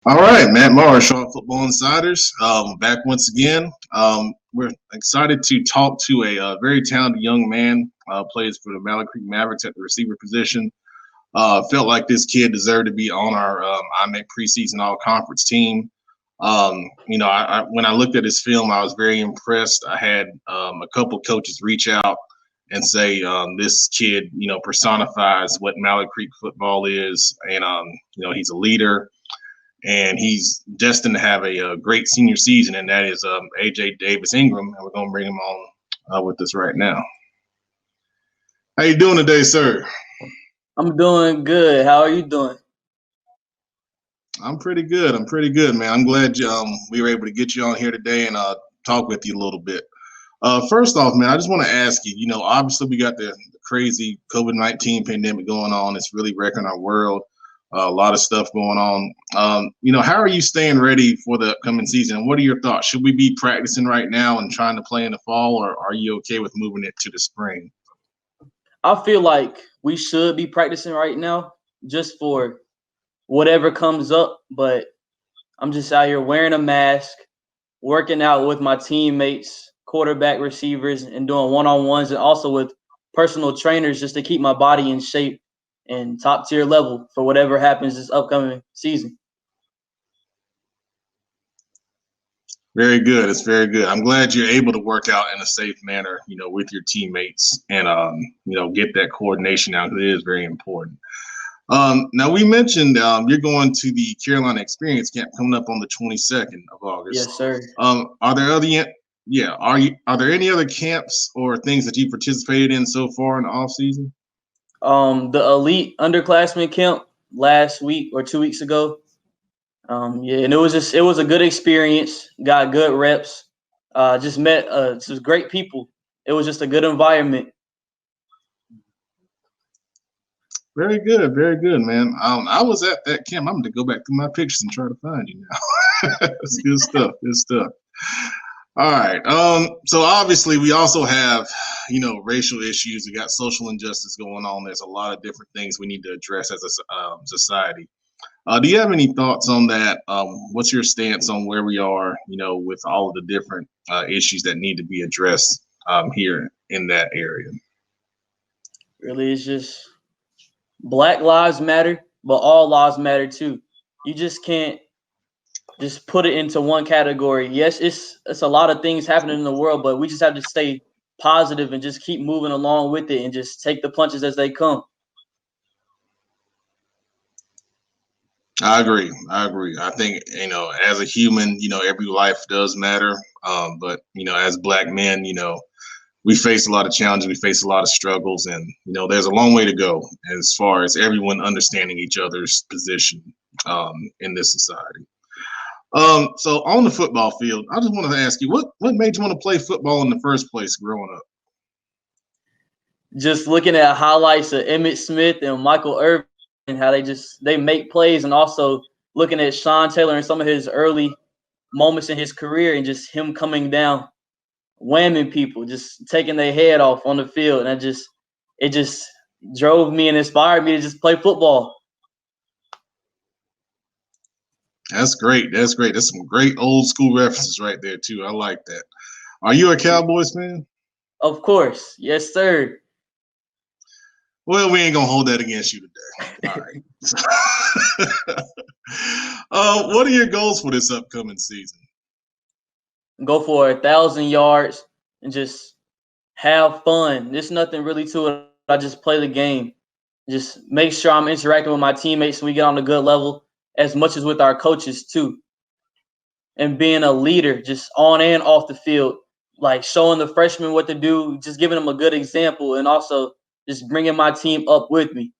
All right, Matt Morrow, Charlotte Football Insiders, back once again. We're excited to talk to a very talented young man, plays for the Mallard Creek Mavericks at the receiver position. Felt like this kid deserved to be on our IMEC preseason all-conference team. When I looked at his film, I was very impressed. I had a couple coaches reach out and say this kid, personifies what Mallard Creek football is, and he's a leader and he's destined to have a great senior season, and that is AJ Davis-Ingram, and we're going to bring him on with us right now. How you doing today, sir? I'm doing good. How are you doing? I'm pretty good. Man. I'm glad we were able to get you on here today and talk with you a little bit. First off, man, I just want to ask you, obviously we got the crazy COVID-19 pandemic going on. It's really wrecking our world. A lot of stuff going on. How are you staying ready for the upcoming season? And what are your thoughts? Should we be practicing right now and trying to play in the fall, or are you okay with moving it to the spring? I feel like we should be practicing right now just for whatever comes up, but I'm just out here wearing a mask, working out with my teammates, quarterback receivers, and doing one-on-ones, and also with personal trainers just to keep my body in shape and top tier level for whatever happens this upcoming season. Very good. It's very good. I'm glad you're able to work out in a safe manner, with your teammates and, get that coordination out because it is very important. Now, we mentioned you're going to the Carolina Experience Camp coming up on the 22nd of August. Yes, sir. Are there any other camps or things that you've participated in so far in the off season? The elite underclassmen camp last week or 2 weeks ago. And it was a good experience. Got good reps. Just met some great people. It was just a good environment. Very good, man. I was at that camp. I'm going to go back through my pictures and try to find you now. That's good stuff. All right. So obviously we also have, racial issues. We got social injustice going on. There's a lot of different things we need to address as a society. Do you have any thoughts on that? What's your stance on where we are, with all of the different issues that need to be addressed here in that area? Really, it's just Black lives matter, but all lives matter too. You just can't just put it into one category. Yes, it's a lot of things happening in the world, but we just have to stay positive and just keep moving along with it and just take the punches as they come. I agree. I think, as a human, every life does matter. But, as Black men, we face a lot of challenges. We face a lot of struggles. And, there's a long way to go as far as everyone understanding each other's position in this society. So on the football field, I just wanted to ask you, what made you want to play football in the first place growing up? Just looking at highlights of Emmitt Smith and Michael Irvin and how they make plays, and also looking at Sean Taylor and some of his early moments in his career and just him coming down, whamming people, just taking their head off on the field. And it just drove me and inspired me to just play football. That's great. That's some great old school references right there too. I like that. Are you a Cowboys fan? Of course. Yes, sir. Well, we ain't gonna hold that against you today. All right. What are your goals for this upcoming season? Go for 1,000 yards and just have fun. There's nothing really to it. I just play the game. Just make sure I'm interacting with my teammates so we get on a good level, as much as with our coaches too. And being a leader, just on and off the field, like showing the freshmen what to do, just giving them a good example, and also just bringing my team up with me.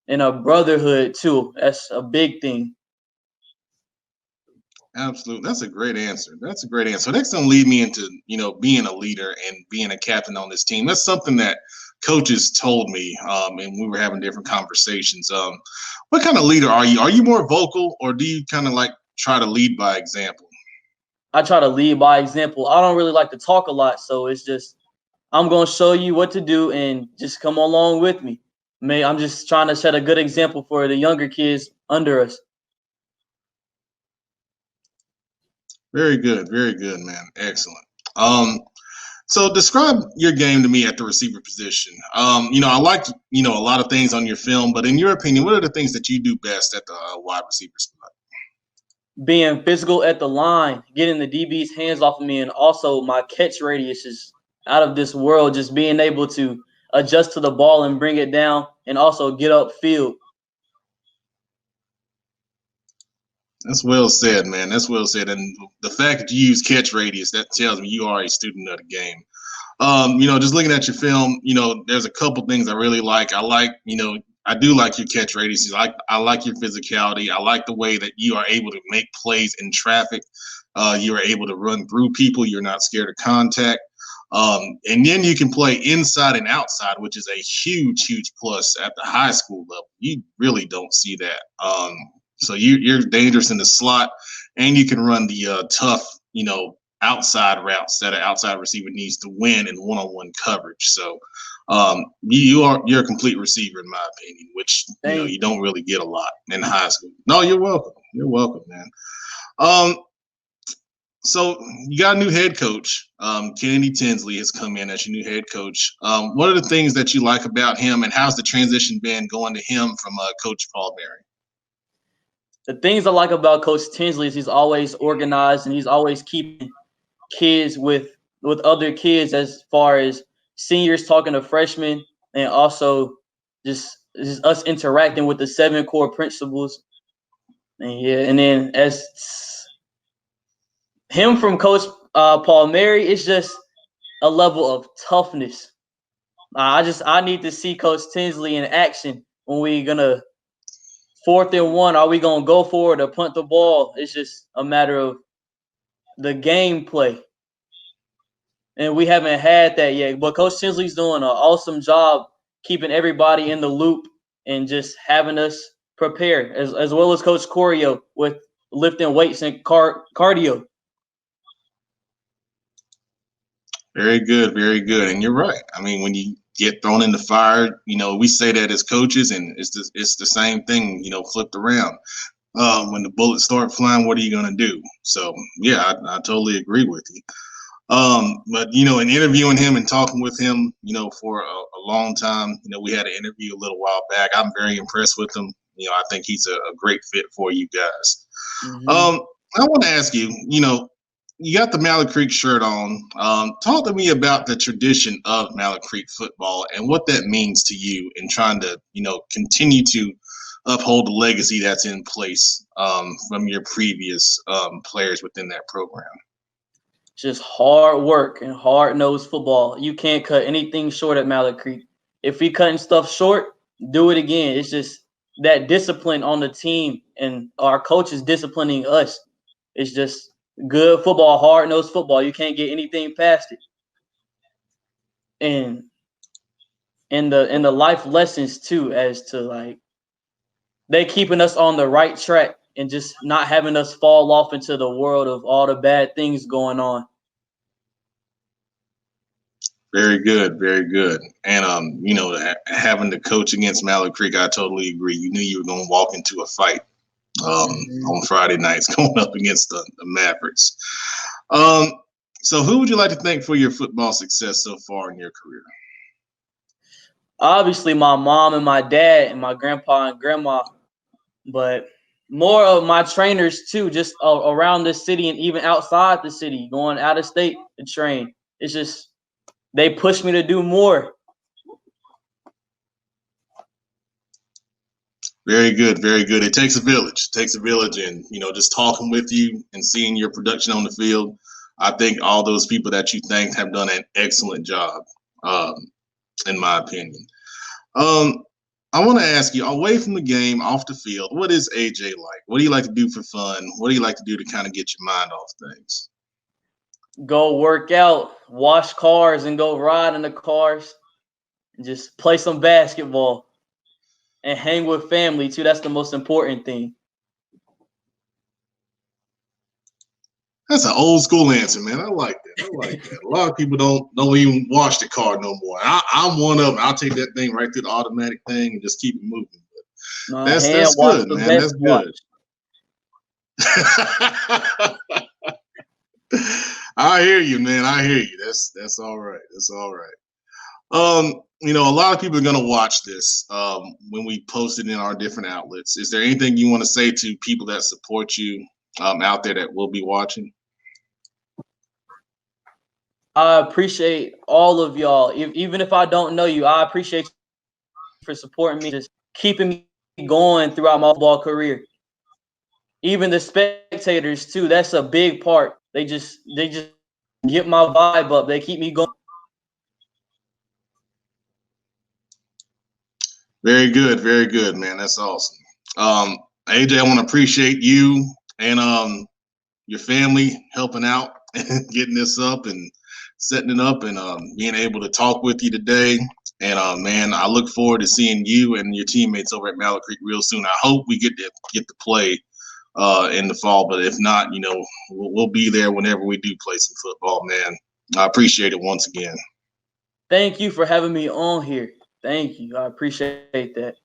And a brotherhood too. That's a big thing. Absolutely. That's a great answer. That's going to lead me into, being a leader and being a captain on this team. That's something that coaches told me, and we were having different conversations. What kind of leader are you? Are you more vocal, or do you kind of like try to lead by example? I try to lead by example. I don't really like to talk a lot, so it's just I'm going to show you what to do and just come along with me. I'm just trying to set a good example for the younger kids under us. Very good, man. Excellent. So describe your game to me at the receiver position. I like a lot of things on your film, but in your opinion, what are the things that you do best at the wide receiver spot? Being physical at the line, getting the DB's hands off of me, and also my catch radius is out of this world. Just being able to adjust to the ball and bring it down, and also get upfield. That's well said, man. That's well said. And the fact that you use catch radius, that tells me you are a student of the game. Just looking at your film, there's a couple things I really like. I do like your catch radius. I like your physicality. I like the way that you are able to make plays in traffic. You are able to run through people. You're not scared of contact. And then you can play inside and outside, which is a huge, huge plus at the high school level. You really don't see that. So you're dangerous in the slot, and you can run the tough, outside routes that an outside receiver needs to win in one-on-one coverage. So you're a complete receiver in my opinion, which you don't really get a lot in high school. No, you're welcome. You're welcome, man. So you got a new head coach. Kennedy Tinsley has come in as your new head coach. What are the things that you like about him, and how's the transition been going to him from Coach Paul Berry? The things I like about Coach Tinsley is he's always organized and he's always keeping kids with other kids, as far as seniors talking to freshmen, and also just us interacting with the 7 core principles. And then as him from Coach Paul Berry, it's just a level of toughness. I need to see Coach Tinsley in action when we gonna 4th and 1. Are we gonna go for it or punt the ball? It's just a matter of the gameplay, and we haven't had that yet. But Coach Tinsley's doing an awesome job keeping everybody in the loop and just having us prepare, as well as Coach Corio with lifting weights and cardio. Very good, very good. And you're right. I mean, when you get thrown in the fire, we say that as coaches, and it's the same thing, flipped around. When the bullets start flying, what are you going to do? So, yeah, I totally agree with you. But, in interviewing him and talking with him, for a long time, we had an interview a little while back. I'm very impressed with him. I think he's a great fit for you guys. Mm-hmm. I want to ask you, you got the Mallard Creek shirt on. Talk to me about the tradition of Mallard Creek football and what that means to you in trying to, continue to uphold the legacy that's in place from your previous players within that program. Just hard work and hard-nosed football. You can't cut anything short at Mallard Creek. If we cutting stuff short, do it again. It's just that discipline on the team, and our coaches disciplining us. It's just good football, hard-nosed football. You can't get anything past it. And the life lessons too, as to like they keeping us on the right track and just not having us fall off into the world of all the bad things going on. Very good, very good. And having to coach against Mallard Creek, I totally agree. You knew you were going to walk into a fight on Friday nights going up against the Mavericks. So who would you like to thank for your football success so far in your career? Obviously, my mom and my dad and my grandpa and grandma, but more of my trainers too, just around the city and even outside the city, going out of state to train. It's just they push me to do more. Very good, very good. It takes a village. It takes a village, and just talking with you and seeing your production on the field, I think all those people that you thanked have done an excellent job, in my opinion. I want to ask you, away from the game, off the field, what is AJ like? What do you like to do for fun? What do you like to do to kind of get your mind off things? Go work out, wash cars, and go ride in the cars, and just play some basketball and hang with family too. That's the most important thing. That's an old school answer, man. I like that. A lot of people don't even wash the car no more. I'm one of them. I'll take that thing right through the automatic thing and just keep it moving. But that's good, man. That's good. I hear you, man. I hear you. That's all right. That's all right. A lot of people are gonna watch this when we post it in our different outlets. Is there anything you want to say to people that support you out there that will be watching? I appreciate all of y'all. Even if I don't know you, I appreciate you for supporting me, just keeping me going throughout my football career. Even the spectators too. That's a big part. They just get my vibe up. They keep me going. Very good, man. That's awesome. AJ, I want to appreciate you and your family helping out and getting this up and setting it up and being able to talk with you today. And man, I look forward to seeing you and your teammates over at Mallard Creek real soon. I hope we get to play in the fall, but if not, we'll be there whenever we do play some football, man. I appreciate it once again. Thank you for having me on here. Thank you. I appreciate that.